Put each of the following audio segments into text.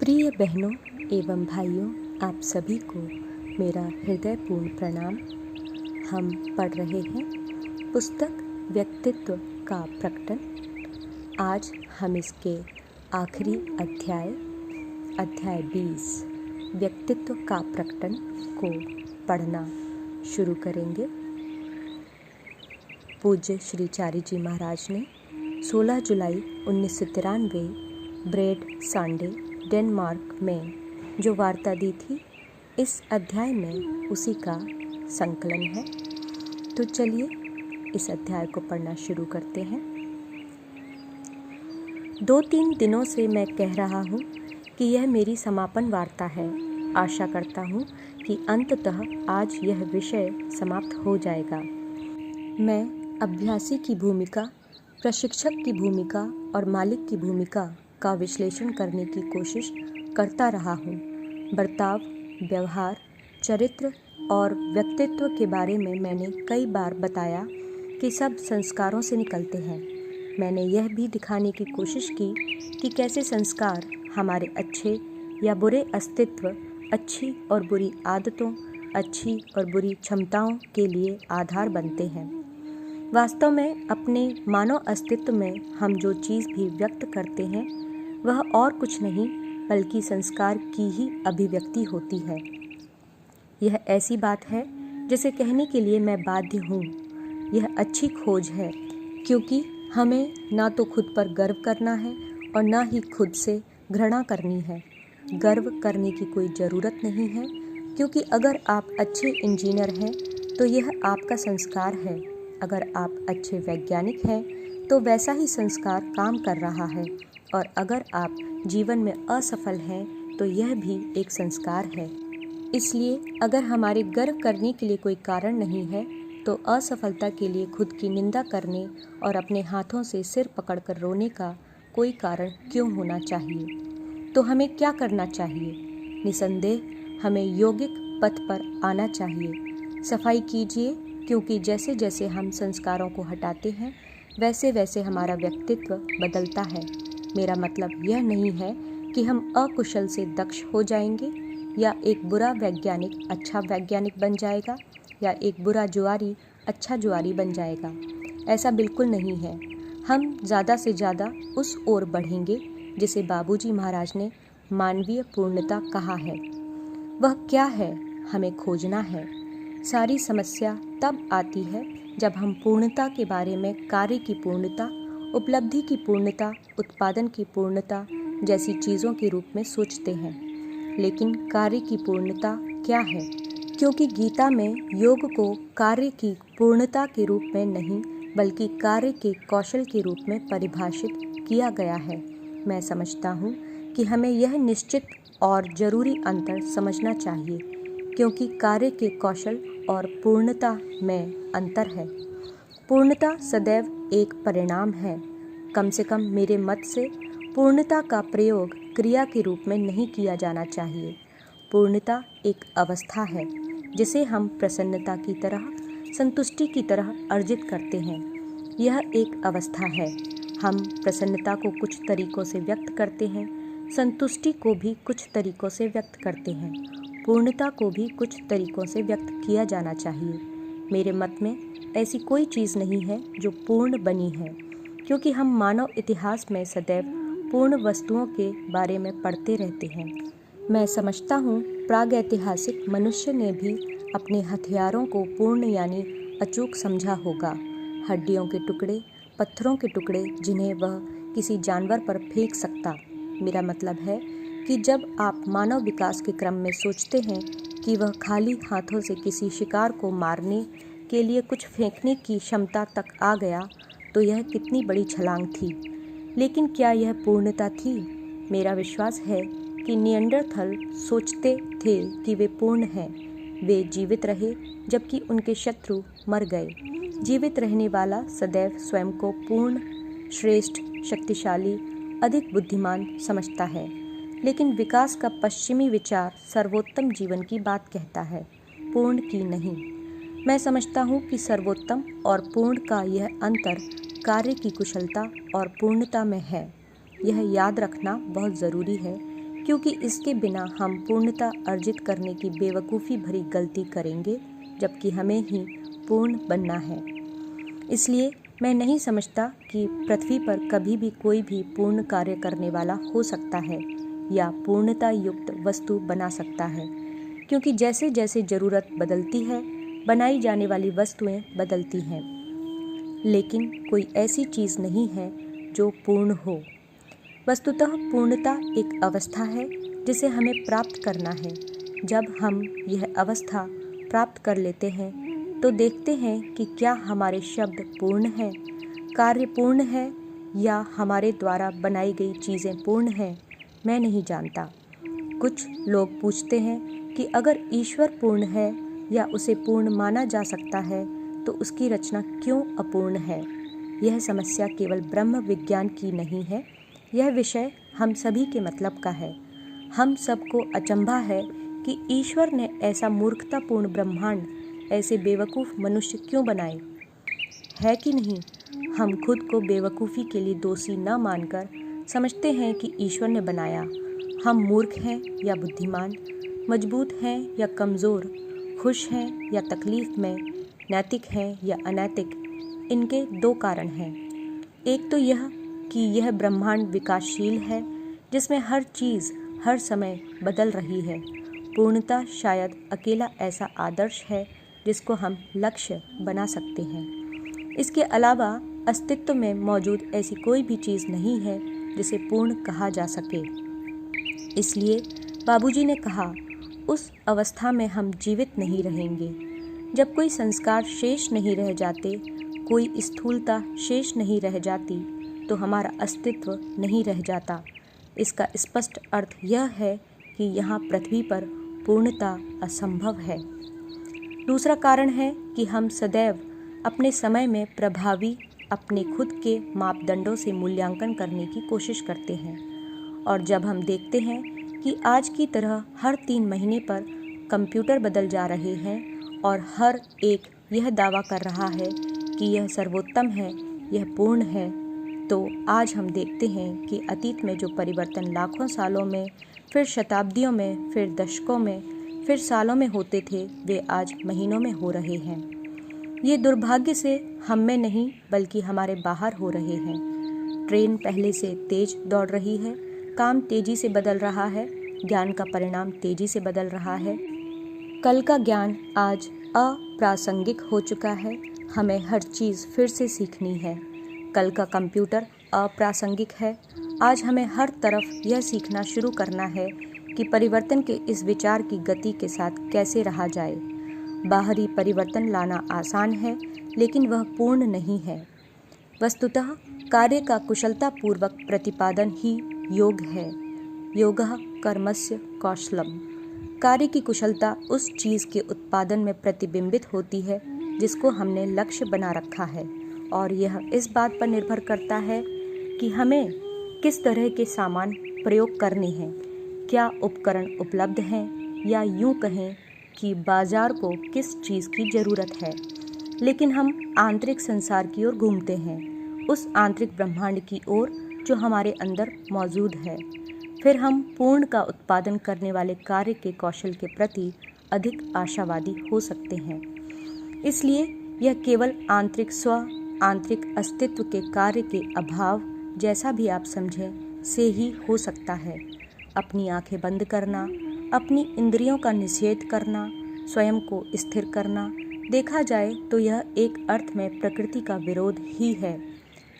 प्रिय बहनों एवं भाइयों, आप सभी को मेरा हृदयपूर्ण प्रणाम। हम पढ़ रहे हैं पुस्तक व्यक्तित्व का प्रकटन। आज हम इसके आखिरी अध्याय 20 व्यक्तित्व का प्रकटन को पढ़ना शुरू करेंगे। पूज्य श्री चारी जी महाराज ने 16 जुलाई 1993 ब्रेड सांडे डेनमार्क में जो वार्ता दी थी, इस अध्याय में उसी का संकलन है। तो चलिए इस अध्याय को पढ़ना शुरू करते हैं। 2-3 दिनों से मैं कह रहा हूँ कि यह मेरी समापन वार्ता है। आशा करता हूँ कि अंततः आज यह विषय समाप्त हो जाएगा। मैं अभ्यासी की भूमिका, प्रशिक्षक की भूमिका और मालिक की भूमिका का विश्लेषण करने की कोशिश करता रहा हूँ। बर्ताव, व्यवहार, चरित्र और व्यक्तित्व के बारे में मैंने कई बार बताया कि सब संस्कारों से निकलते हैं। मैंने यह भी दिखाने की कोशिश की कि कैसे संस्कार हमारे अच्छे या बुरे अस्तित्व, अच्छी और बुरी आदतों, अच्छी और बुरी क्षमताओं के लिए आधार बनते हैं। वास्तव में अपने मानव अस्तित्व में हम जो चीज़ भी व्यक्त करते हैं वह और कुछ नहीं बल्कि संस्कार की ही अभिव्यक्ति होती है। यह ऐसी बात है जिसे कहने के लिए मैं बाध्य हूँ। यह अच्छी खोज है, क्योंकि हमें ना तो खुद पर गर्व करना है और ना ही खुद से घृणा करनी है। गर्व करने की कोई ज़रूरत नहीं है, क्योंकि अगर आप अच्छे इंजीनियर हैं तो यह आपका संस्कार है। अगर आप अच्छे वैज्ञानिक हैं तो वैसा ही संस्कार काम कर रहा है, और अगर आप जीवन में असफल हैं तो यह भी एक संस्कार है। इसलिए अगर हमारे गर्व करने के लिए कोई कारण नहीं है तो असफलता के लिए खुद की निंदा करने और अपने हाथों से सिर पकड़कर रोने का कोई कारण क्यों होना चाहिए? तो हमें क्या करना चाहिए? निसंदेह हमें यौगिक पथ पर आना चाहिए। सफाई कीजिए, क्योंकि जैसे जैसे हम संस्कारों को हटाते हैं वैसे वैसे हमारा व्यक्तित्व बदलता है। मेरा मतलब यह नहीं है कि हम अकुशल से दक्ष हो जाएंगे, या एक बुरा वैज्ञानिक अच्छा वैज्ञानिक बन जाएगा, या एक बुरा जुआरी अच्छा जुआरी बन जाएगा। ऐसा बिल्कुल नहीं है। हम ज़्यादा से ज़्यादा उस ओर बढ़ेंगे जिसे बाबूजी महाराज ने मानवीय पूर्णता कहा है। वह क्या है, हमें खोजना है। सारी समस्या तब आती है जब हम पूर्णता के बारे में कार्य की पूर्णता, उपलब्धि की पूर्णता, उत्पादन की पूर्णता जैसी चीज़ों के रूप में सोचते हैं। लेकिन कार्य की पूर्णता क्या है? क्योंकि गीता में योग को कार्य की पूर्णता के रूप में नहीं बल्कि कार्य के कौशल के रूप में परिभाषित किया गया है। मैं समझता हूँ कि हमें यह निश्चित और ज़रूरी अंतर समझना चाहिए, क्योंकि कार्य के कौशल और पूर्णता में अंतर है। पूर्णता सदैव एक परिणाम है। कम से कम मेरे मत से पूर्णता का प्रयोग क्रिया के रूप में नहीं किया जाना चाहिए। पूर्णता एक अवस्था है जिसे हम प्रसन्नता की तरह, संतुष्टि की तरह अर्जित करते हैं। यह एक अवस्था है। हम प्रसन्नता को कुछ तरीकों से व्यक्त करते हैं, संतुष्टि को भी कुछ तरीकों से व्यक्त करते हैं, पूर्णता को भी कुछ तरीकों से व्यक्त किया जाना चाहिए। मेरे मत में ऐसी कोई चीज़ नहीं है जो पूर्ण बनी है, क्योंकि हम मानव इतिहास में सदैव पूर्ण वस्तुओं के बारे में पढ़ते रहते हैं। मैं समझता हूँ प्रागैतिहासिक मनुष्य ने भी अपने हथियारों को पूर्ण यानी अचूक समझा होगा। हड्डियों के टुकड़े, पत्थरों के टुकड़े जिन्हें वह किसी जानवर पर फेंक सकता। मेरा मतलब है कि जब आप मानव विकास के क्रम में सोचते हैं कि वह खाली हाथों से किसी शिकार को मारने के लिए कुछ फेंकने की क्षमता तक आ गया, तो यह कितनी बड़ी छलांग थी। लेकिन क्या यह पूर्णता थी? मेरा विश्वास है कि निएंडरथल सोचते थे कि वे पूर्ण हैं। वे जीवित रहे जबकि उनके शत्रु मर गए। जीवित रहने वाला सदैव स्वयं को पूर्ण, श्रेष्ठ, शक्तिशाली, अधिक बुद्धिमान समझता है। लेकिन विकास का पश्चिमी विचार सर्वोत्तम जीवन की बात कहता है, पूर्ण की नहीं। मैं समझता हूँ कि सर्वोत्तम और पूर्ण का यह अंतर कार्य की कुशलता और पूर्णता में है। यह याद रखना बहुत ज़रूरी है क्योंकि इसके बिना हम पूर्णता अर्जित करने की बेवकूफ़ी भरी गलती करेंगे, जबकि हमें ही पूर्ण बनना है। इसलिए मैं नहीं समझता कि पृथ्वी पर कभी भी कोई भी पूर्ण कार्य करने वाला हो सकता है या पूर्णता युक्त वस्तु बना सकता है, क्योंकि जैसे जैसे ज़रूरत बदलती है, बनाई जाने वाली वस्तुएं बदलती हैं। लेकिन कोई ऐसी चीज़ नहीं है जो पूर्ण हो। वस्तुतः पूर्णता एक अवस्था है जिसे हमें प्राप्त करना है। जब हम यह अवस्था प्राप्त कर लेते हैं तो देखते हैं कि क्या हमारे शब्द पूर्ण हैं, कार्य पूर्ण है या हमारे द्वारा बनाई गई चीज़ें पूर्ण हैं, मैं नहीं जानता। कुछ लोग पूछते हैं कि अगर ईश्वर पूर्ण है या उसे पूर्ण माना जा सकता है तो उसकी रचना क्यों अपूर्ण है। यह समस्या केवल ब्रह्म विज्ञान की नहीं है, यह विषय हम सभी के मतलब का है। हम सबको अचंभा है कि ईश्वर ने ऐसा मूर्खतापूर्ण ब्रह्मांड, ऐसे बेवकूफ़ मनुष्य क्यों बनाए, है कि नहीं। हम खुद को बेवकूफ़ी के लिए दोषी न मानकर समझते हैं कि ईश्वर ने बनाया। हम मूर्ख हैं या बुद्धिमान, मजबूत हैं या कमज़ोर, खुश हैं या तकलीफ़ में, नैतिक हैं या अनैतिक। इनके दो कारण हैं। एक तो यह कि यह ब्रह्मांड विकासशील है, जिसमें हर चीज़ हर समय बदल रही है। पूर्णता शायद अकेला ऐसा आदर्श है जिसको हम लक्ष्य बना सकते हैं। इसके अलावा अस्तित्व में मौजूद ऐसी कोई भी चीज़ नहीं है जिसे पूर्ण कहा जा सके। इसलिए बाबूजी ने कहा, उस अवस्था में हम जीवित नहीं रहेंगे जब कोई संस्कार शेष नहीं रह जाते, कोई स्थूलता शेष नहीं रह जाती, तो हमारा अस्तित्व नहीं रह जाता। इसका स्पष्ट अर्थ यह है कि यहाँ पृथ्वी पर पूर्णता असंभव है। दूसरा कारण है कि हम सदैव अपने समय में प्रभावी अपने खुद के मापदंडों से मूल्यांकन करने की कोशिश करते हैं, और जब हम देखते हैं कि आज की तरह हर 3 महीने पर कंप्यूटर बदल जा रहे हैं और हर एक यह दावा कर रहा है कि यह सर्वोत्तम है, यह पूर्ण है, तो आज हम देखते हैं कि अतीत में जो परिवर्तन लाखों सालों में, फिर शताब्दियों में, फिर दशकों में, फिर सालों में होते थे, वे आज महीनों में हो रहे हैं। ये दुर्भाग्य से हम में नहीं बल्कि हमारे बाहर हो रहे हैं। ट्रेन पहले से तेज दौड़ रही है, काम तेजी से बदल रहा है, ज्ञान का परिणाम तेजी से बदल रहा है। कल का ज्ञान आज अप्रासंगिक हो चुका है, हमें हर चीज़ फिर से सीखनी है। कल का कंप्यूटर अप्रासंगिक है, आज हमें हर तरफ यह सीखना शुरू करना है कि परिवर्तन के इस विचार की गति के साथ कैसे रहा जाए। बाहरी परिवर्तन लाना आसान है, लेकिन वह पूर्ण नहीं है। वस्तुतः कार्य का कुशलतापूर्वक प्रतिपादन ही योग है। योगः कर्मस्य कौशलम। कार्य की कुशलता उस चीज़ के उत्पादन में प्रतिबिंबित होती है जिसको हमने लक्ष्य बना रखा है, और यह इस बात पर निर्भर करता है कि हमें किस तरह के सामान प्रयोग करने हैं, क्या उपकरण उपलब्ध हैं, या यूँ कहें कि बाजार को किस चीज़ की ज़रूरत है। लेकिन हम आंतरिक संसार की ओर घूमते हैं, उस आंतरिक ब्रह्मांड की ओर जो हमारे अंदर मौजूद है। फिर हम पूर्ण का उत्पादन करने वाले कार्य के कौशल के प्रति अधिक आशावादी हो सकते हैं। इसलिए यह केवल आंतरिक स्व, आंतरिक अस्तित्व के कार्य के अभाव, जैसा भी आप समझें, से ही हो सकता है। अपनी आंखें बंद करना, अपनी इंद्रियों का निषेध करना, स्वयं को स्थिर करना, देखा जाए तो यह एक अर्थ में प्रकृति का विरोध ही है।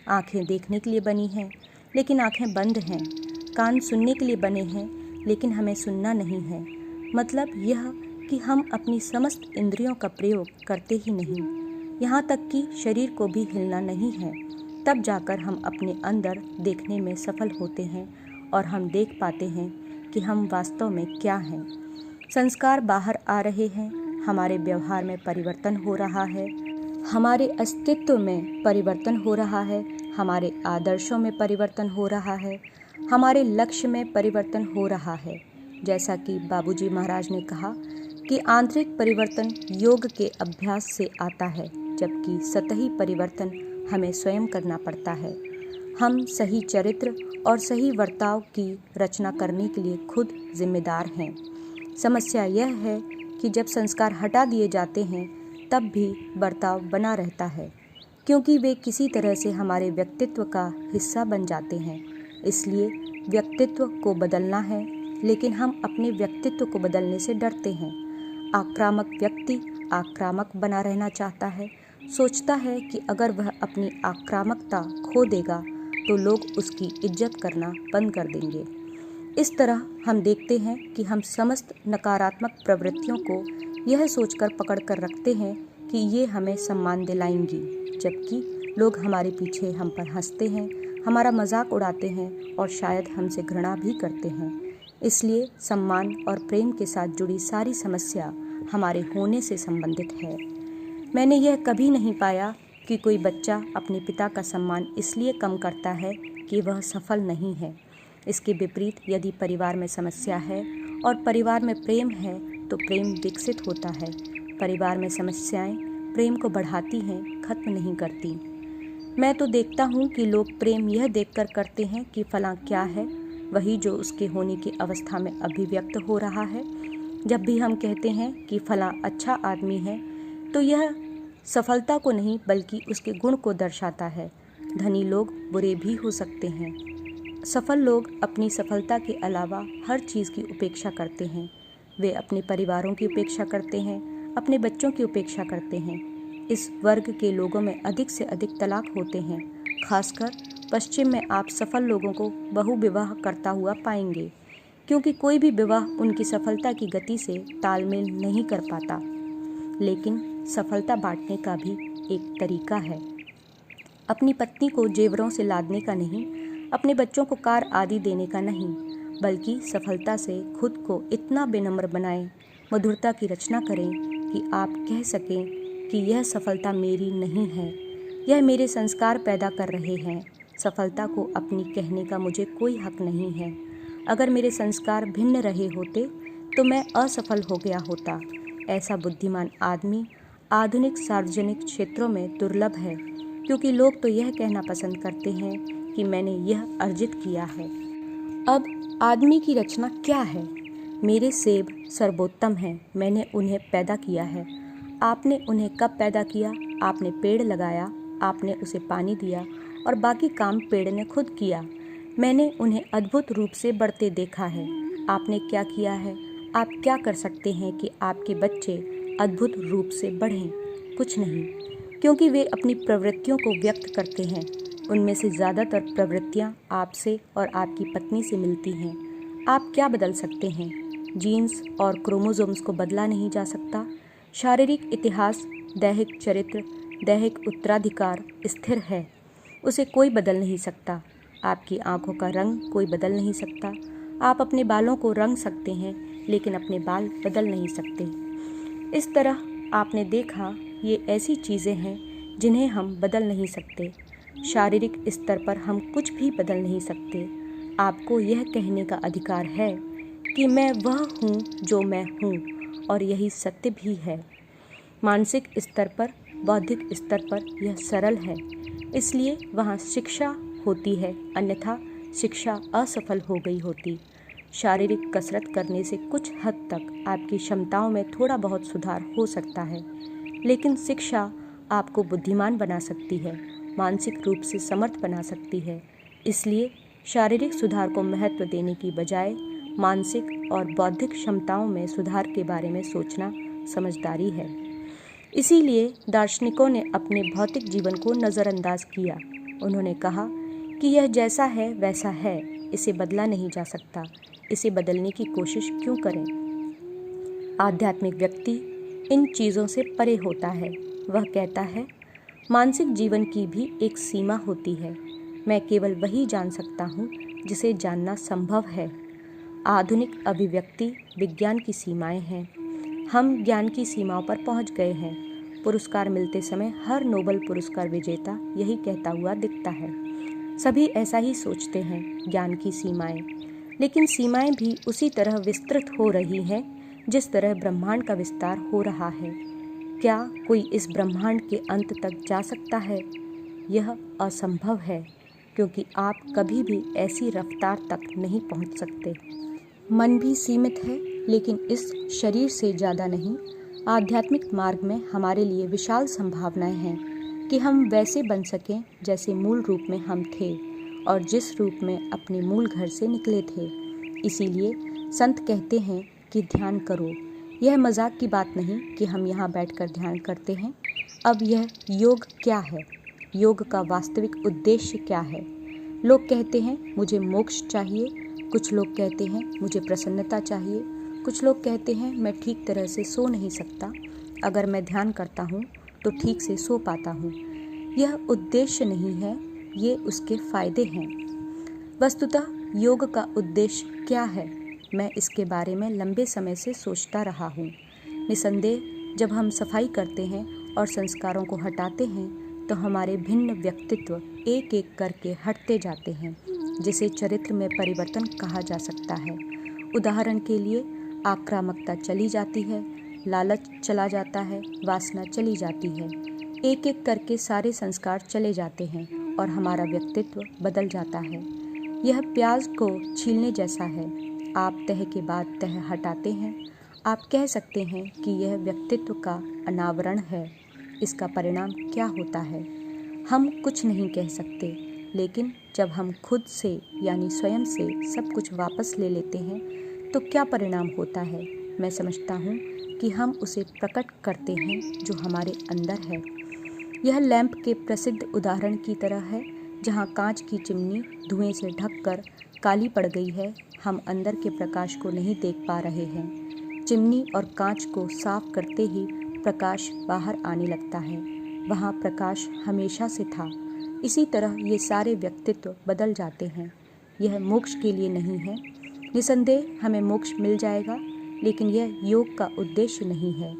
आंखें देखने के लिए बनी हैं, लेकिन आंखें बंद हैं। कान सुनने के लिए बने हैं, लेकिन हमें सुनना नहीं है। मतलब यह कि हम अपनी समस्त इंद्रियों का प्रयोग करते ही नहीं, यहाँ तक कि शरीर को भी हिलना नहीं है। तब जाकर हम अपने अंदर देखने में सफल होते हैं और हम देख पाते हैं कि हम वास्तव में क्या हैं। संस्कार बाहर आ रहे हैं, हमारे व्यवहार में परिवर्तन हो रहा है, हमारे अस्तित्व में परिवर्तन हो रहा है, हमारे आदर्शों में परिवर्तन हो रहा है, हमारे लक्ष्य में परिवर्तन हो रहा है। जैसा कि बाबूजी महाराज ने कहा कि आंतरिक परिवर्तन योग के अभ्यास से आता है, जबकि सतही परिवर्तन हमें स्वयं करना पड़ता है। हम सही चरित्र और सही बर्ताव की रचना करने के लिए खुद जिम्मेदार हैं। समस्या यह है कि जब संस्कार हटा दिए जाते हैं तब भी बर्ताव बना रहता है, क्योंकि वे किसी तरह से हमारे व्यक्तित्व का हिस्सा बन जाते हैं। इसलिए व्यक्तित्व को बदलना है, लेकिन हम अपने व्यक्तित्व को बदलने से डरते हैं। आक्रामक व्यक्ति आक्रामक बना रहना चाहता है, सोचता है कि अगर वह अपनी आक्रामकता खो देगा तो लोग उसकी इज्जत करना बंद कर देंगे। इस तरह हम देखते हैं कि हम समस्त नकारात्मक प्रवृत्तियों को यह सोचकर पकड़ कर रखते हैं कि ये हमें सम्मान दिलाएंगी, जबकि लोग हमारे पीछे हम पर हंसते हैं, हमारा मजाक उड़ाते हैं और शायद हमसे घृणा भी करते हैं। इसलिए सम्मान और प्रेम के साथ जुड़ी सारी समस्या हमारे होने से संबंधित है। मैंने यह कभी नहीं पाया कि कोई बच्चा अपने पिता का सम्मान इसलिए कम करता है कि वह सफल नहीं है। इसके विपरीत यदि परिवार में समस्या है और परिवार में प्रेम है तो प्रेम विकसित होता है। परिवार में समस्याएं प्रेम को बढ़ाती हैं, खत्म नहीं करती। मैं तो देखता हूँ कि लोग प्रेम यह देखकर करते हैं कि फलां क्या है, वही जो उसके होने की अवस्था में अभिव्यक्त हो रहा है। जब भी हम कहते हैं कि फलां अच्छा आदमी है तो यह सफलता को नहीं बल्कि उसके गुण को दर्शाता है। धनी लोग बुरे भी हो सकते हैं। सफल लोग अपनी सफलता के अलावा हर चीज़ की उपेक्षा करते हैं। वे अपने परिवारों की उपेक्षा करते हैं, अपने बच्चों की उपेक्षा करते हैं। इस वर्ग के लोगों में अधिक से अधिक तलाक होते हैं। खासकर पश्चिम में आप सफल लोगों को बहुविवाह करता हुआ पाएंगे, क्योंकि कोई भी विवाह उनकी सफलता की गति से तालमेल नहीं कर पाता। लेकिन सफलता बांटने का भी एक तरीका है। अपनी पत्नी को जेवरों से लादने का नहीं, अपने बच्चों को कार आदि देने का नहीं, बल्कि सफलता से खुद को इतना विनम्र बनाएं, मधुरता की रचना करें कि आप कह सकें कि यह सफलता मेरी नहीं है, यह मेरे संस्कार पैदा कर रहे हैं। सफलता को अपनी कहने का मुझे कोई हक नहीं है। अगर मेरे संस्कार भिन्न रहे होते तो मैं असफल हो गया होता। ऐसा बुद्धिमान आदमी आधुनिक सार्वजनिक क्षेत्रों में दुर्लभ है, क्योंकि लोग तो यह कहना पसंद करते हैं कि मैंने यह अर्जित किया है। अब आदमी की रचना क्या है? मेरे सेब सर्वोत्तम हैं, मैंने उन्हें पैदा किया है। आपने उन्हें कब पैदा किया? आपने पेड़ लगाया, आपने उसे पानी दिया और बाकी काम पेड़ ने खुद किया। मैंने उन्हें अद्भुत रूप से बढ़ते देखा है। आपने क्या किया है? आप क्या कर सकते हैं कि आपके बच्चे अद्भुत रूप से बढ़ें? कुछ नहीं, क्योंकि वे अपनी प्रवृत्तियों को व्यक्त करते हैं। उनमें से ज़्यादातर प्रवृत्तियाँ आपसे और आपकी पत्नी से मिलती हैं। आप क्या बदल सकते हैं? जीन्स और क्रोमोसोम्स को बदला नहीं जा सकता। शारीरिक इतिहास, दैहिक चरित्र, दैहिक उत्तराधिकार स्थिर है, उसे कोई बदल नहीं सकता। आपकी आँखों का रंग कोई बदल नहीं सकता। आप अपने बालों को रंग सकते हैं, लेकिन अपने बाल बदल नहीं सकते। इस तरह आपने देखा, ये ऐसी चीज़ें हैं जिन्हें हम बदल नहीं सकते। शारीरिक स्तर पर हम कुछ भी बदल नहीं सकते। आपको यह कहने का अधिकार है कि मैं वह हूँ जो मैं हूँ, और यही सत्य भी है। मानसिक स्तर पर, बौद्धिक स्तर पर यह सरल है, इसलिए वहाँ शिक्षा होती है, अन्यथा शिक्षा असफल हो गई होती। शारीरिक कसरत करने से कुछ हद तक आपकी क्षमताओं में थोड़ा बहुत सुधार हो सकता है, लेकिन शिक्षा आपको बुद्धिमान बना सकती है, मानसिक रूप से समर्थ बना सकती है। इसलिए शारीरिक सुधार को महत्व देने की बजाय मानसिक और बौद्धिक क्षमताओं में सुधार के बारे में सोचना समझदारी है। इसीलिए दार्शनिकों ने अपने भौतिक जीवन को नज़रअंदाज किया। उन्होंने कहा कि यह जैसा है वैसा है, इसे बदला नहीं जा सकता, इसे बदलने की कोशिश क्यों करें। आध्यात्मिक व्यक्ति इन चीज़ों से परे होता है। वह कहता है, मानसिक जीवन की भी एक सीमा होती है। मैं केवल वही जान सकता हूँ जिसे जानना संभव है। आधुनिक अभिव्यक्ति विज्ञान की सीमाएं हैं। हम ज्ञान की सीमाओं पर पहुँच गए हैं। पुरस्कार मिलते समय हर नोबेल पुरस्कार विजेता यही कहता हुआ दिखता है। सभी ऐसा ही सोचते हैं, ज्ञान की सीमाएं। लेकिन सीमाएं भी उसी तरह विस्तृत हो रही हैं जिस तरह ब्रह्मांड का विस्तार हो रहा है। क्या कोई इस ब्रह्मांड के अंत तक जा सकता है? यह असंभव है, क्योंकि आप कभी भी ऐसी रफ्तार तक नहीं पहुंच सकते। मन भी सीमित है, लेकिन इस शरीर से ज़्यादा नहीं। आध्यात्मिक मार्ग में हमारे लिए विशाल संभावनाएं हैं कि हम वैसे बन सकें जैसे मूल रूप में हम थे और जिस रूप में अपने मूल घर से निकले थे। इसीलिए संत कहते हैं कि ध्यान करो। यह मजाक की बात नहीं कि हम यहाँ बैठकर ध्यान करते हैं। अब यह योग क्या है? योग का वास्तविक उद्देश्य क्या है? लोग कहते हैं मुझे मोक्ष चाहिए, कुछ लोग कहते हैं मुझे प्रसन्नता चाहिए, कुछ लोग कहते हैं मैं ठीक तरह से सो नहीं सकता, अगर मैं ध्यान करता हूँ तो ठीक से सो पाता हूँ। यह उद्देश्य नहीं है, ये उसके फायदे हैं। वस्तुतः योग का उद्देश्य क्या है? मैं इसके बारे में लंबे समय से सोचता रहा हूँ। निसंदेह जब हम सफाई करते हैं और संस्कारों को हटाते हैं तो हमारे भिन्न व्यक्तित्व एक एक करके हटते जाते हैं, जिसे चरित्र में परिवर्तन कहा जा सकता है। उदाहरण के लिए आक्रामकता चली जाती है, लालच चला जाता है, वासना चली जाती है। एक एक करके सारे संस्कार चले जाते हैं और हमारा व्यक्तित्व बदल जाता है। यह प्याज को छीलने जैसा है। आप तह के बाद तह हटाते हैं। आप कह सकते हैं कि यह व्यक्तित्व का अनावरण है। इसका परिणाम क्या होता है? हम कुछ नहीं कह सकते, लेकिन जब हम खुद से यानी स्वयं से सब कुछ वापस ले लेते हैं तो क्या परिणाम होता है? मैं समझता हूँ कि हम उसे प्रकट करते हैं जो हमारे अंदर है। यह लैंप के प्रसिद्ध उदाहरण की तरह है, जहाँ कांच की चिमनी धुएं से ढककर काली पड़ गई है। हम अंदर के प्रकाश को नहीं देख पा रहे हैं। चिमनी और कांच को साफ करते ही प्रकाश बाहर आने लगता है। वहाँ प्रकाश हमेशा से था। इसी तरह ये सारे व्यक्तित्व बदल जाते हैं। यह मोक्ष के लिए नहीं है। निसंदेह हमें मोक्ष मिल जाएगा, लेकिन यह योग का उद्देश्य नहीं है।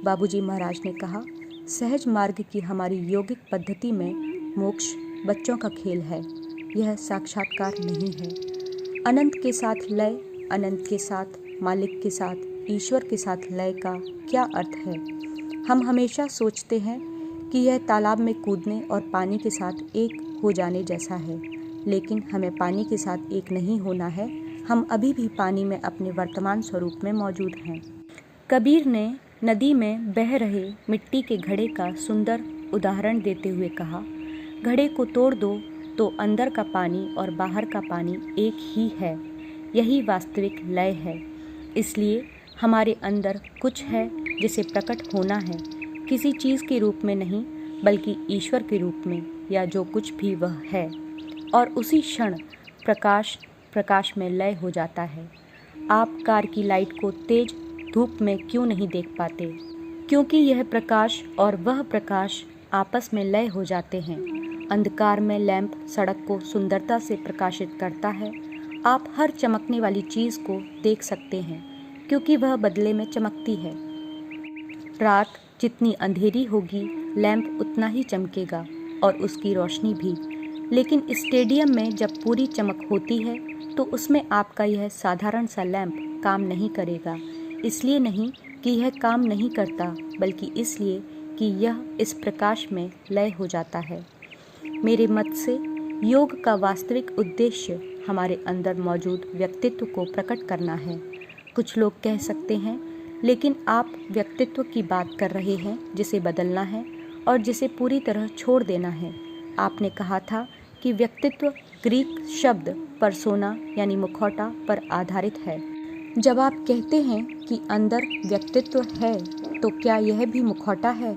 बाबूजी महाराज ने कहा, सहज मार्ग की हमारी यौगिक पद्धति में मोक्ष बच्चों का खेल है, यह साक्षात्कार नहीं है। अनंत के साथ लय, अनंत के साथ मालिक के साथ, ईश्वर के साथ लय का क्या अर्थ है? हम हमेशा सोचते हैं कि यह तालाब में कूदने और पानी के साथ एक हो जाने जैसा है, लेकिन हमें पानी के साथ एक नहीं होना है। हम अभी भी पानी में अपने वर्तमान स्वरूप में मौजूद हैं। कबीर ने नदी में बह रहे मिट्टी के घड़े का सुंदर उदाहरण देते हुए कहा, घड़े को तोड़ दो तो अंदर का पानी और बाहर का पानी एक ही है। यही वास्तविक लय है। इसलिए हमारे अंदर कुछ है जिसे प्रकट होना है, किसी चीज़ के रूप में नहीं बल्कि ईश्वर के रूप में, या जो कुछ भी वह है। और उसी क्षण प्रकाश में लय हो जाता है। आप कार की लाइट को तेज धूप में क्यों नहीं देख पाते? क्योंकि यह प्रकाश और वह प्रकाश आपस में लय हो जाते हैं। अंधकार में लैंप सड़क को सुंदरता से प्रकाशित करता है। आप हर चमकने वाली चीज़ को देख सकते हैं क्योंकि वह बदले में चमकती है। रात जितनी अंधेरी होगी, लैंप उतना ही चमकेगा और उसकी रोशनी भी। लेकिन स्टेडियम में जब पूरी चमक होती है तो उसमें आपका यह साधारण सा लैंप काम नहीं करेगा। इसलिए नहीं कि यह काम नहीं करता, बल्कि इसलिए कि यह इस प्रकाश में लय हो जाता है। मेरे मत से योग का वास्तविक उद्देश्य हमारे अंदर मौजूद व्यक्तित्व को प्रकट करना है। कुछ लोग कह सकते हैं, लेकिन आप व्यक्तित्व की बात कर रहे हैं जिसे बदलना है और जिसे पूरी तरह छोड़ देना है। आपने कहा था कि व्यक्तित्व ग्रीक शब्द परसोना यानी मुखौटा पर आधारित है। जब आप कहते हैं कि अंदर व्यक्तित्व है, तो क्या यह भी मुखौटा है?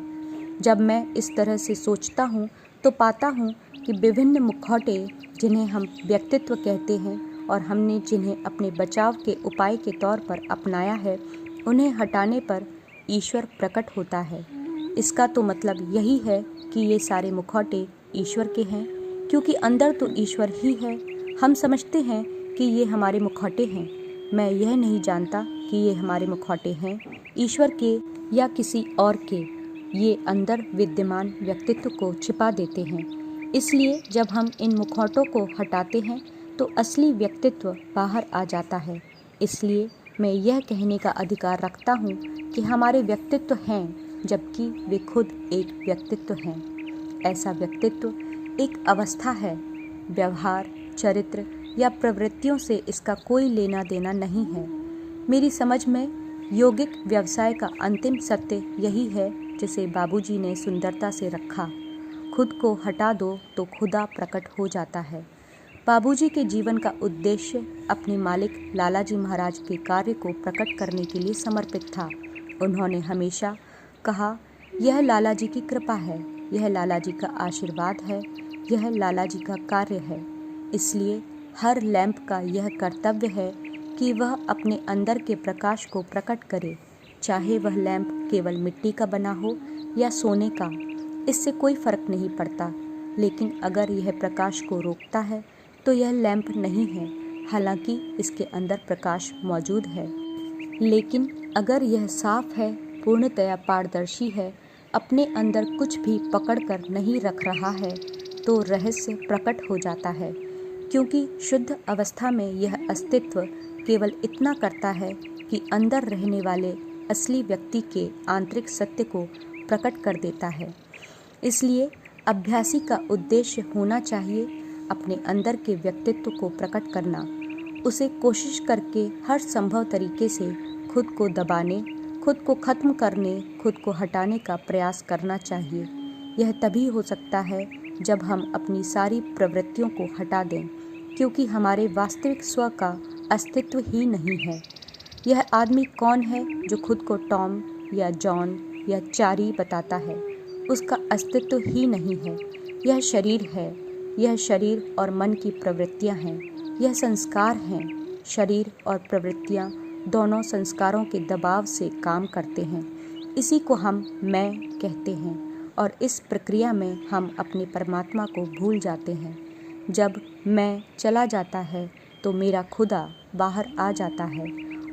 जब मैं इस तरह से सोचता हूँ तो पाता हूँ कि विभिन्न मुखौटे जिन्हें हम व्यक्तित्व कहते हैं और हमने जिन्हें अपने बचाव के उपाय के तौर पर अपनाया है, उन्हें हटाने पर ईश्वर प्रकट होता है। इसका तो मतलब यही है कि ये सारे मुखौटे ईश्वर के हैं, क्योंकि अंदर तो ईश्वर ही है। हम समझते हैं कि ये हमारे मुखौटे हैं। मैं यह नहीं जानता कि ये हमारे मुखौटे हैं ईश्वर के या किसी और के। ये अंदर विद्यमान व्यक्तित्व को छिपा देते हैं। इसलिए जब हम इन मुखौटों को हटाते हैं तो असली व्यक्तित्व बाहर आ जाता है। इसलिए मैं यह कहने का अधिकार रखता हूँ कि हमारे व्यक्तित्व हैं, जबकि वे खुद एक व्यक्तित्व हैं। ऐसा व्यक्तित्व एक अवस्था है। व्यवहार, चरित्र या प्रवृत्तियों से इसका कोई लेना देना नहीं है। मेरी समझ में यौगिक व्यवसाय का अंतिम सत्य यही है जिसे बाबूजी ने सुंदरता से रखा। खुद को हटा दो तो खुदा प्रकट हो जाता है। बाबूजी के जीवन का उद्देश्य अपने मालिक लालाजी महाराज के कार्य को प्रकट करने के लिए समर्पित था। उन्होंने हमेशा कहा, यह लालाजी की कृपा है, यह लालाजी का आशीर्वाद है, यह लालाजी का कार्य है। इसलिए हर लैंप का यह कर्तव्य है कि वह अपने अंदर के प्रकाश को प्रकट करे, चाहे वह लैंप केवल मिट्टी का बना हो या सोने का, इससे कोई फर्क नहीं पड़ता। लेकिन अगर यह प्रकाश को रोकता है तो यह लैंप नहीं है, हालांकि इसके अंदर प्रकाश मौजूद है। लेकिन अगर यह साफ है, पूर्णतया पारदर्शी है, अपने अंदर कुछ भी पकड़ कर नहीं रख रहा है, तो रहस्य प्रकट हो जाता है। क्योंकि शुद्ध अवस्था में यह अस्तित्व केवल इतना करता है कि अंदर रहने वाले असली व्यक्ति के आंतरिक सत्य को प्रकट कर देता है। इसलिए अभ्यासी का उद्देश्य होना चाहिए अपने अंदर के व्यक्तित्व को प्रकट करना, उसे कोशिश करके हर संभव तरीके से खुद को दबाने, खुद को खत्म करने, खुद को हटाने का प्रयास करना चाहिए। यह तभी हो सकता है जब हम अपनी सारी प्रवृत्तियों को हटा दें, क्योंकि हमारे वास्तविक स्व का अस्तित्व ही नहीं है। यह आदमी कौन है जो खुद को टॉम या जॉन या चारी बताता है? उसका अस्तित्व ही नहीं है। यह शरीर है, यह शरीर और मन की प्रवृत्तियां हैं, यह संस्कार हैं। शरीर और प्रवृत्तियां दोनों संस्कारों के दबाव से काम करते हैं। इसी को हम मैं कहते हैं और इस प्रक्रिया में हम अपने परमात्मा को भूल जाते हैं। जब मैं चला जाता है तो मेरा खुदा बाहर आ जाता है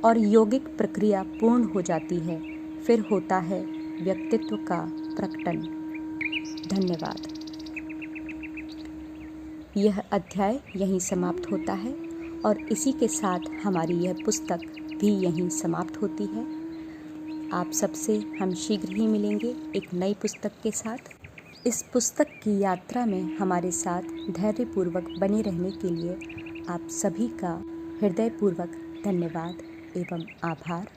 और यौगिक प्रक्रिया पूर्ण हो जाती है। फिर होता है व्यक्तित्व का प्रकटन। धन्यवाद। यह अध्याय यहीं समाप्त होता है और इसी के साथ हमारी यह पुस्तक भी यहीं समाप्त होती है। आप सबसे हम शीघ्र ही मिलेंगे एक नई पुस्तक के साथ। इस पुस्तक की यात्रा में हमारे साथ धैर्यपूर्वक बने रहने के लिए आप सभी का हृदयपूर्वक धन्यवाद एवं आभार।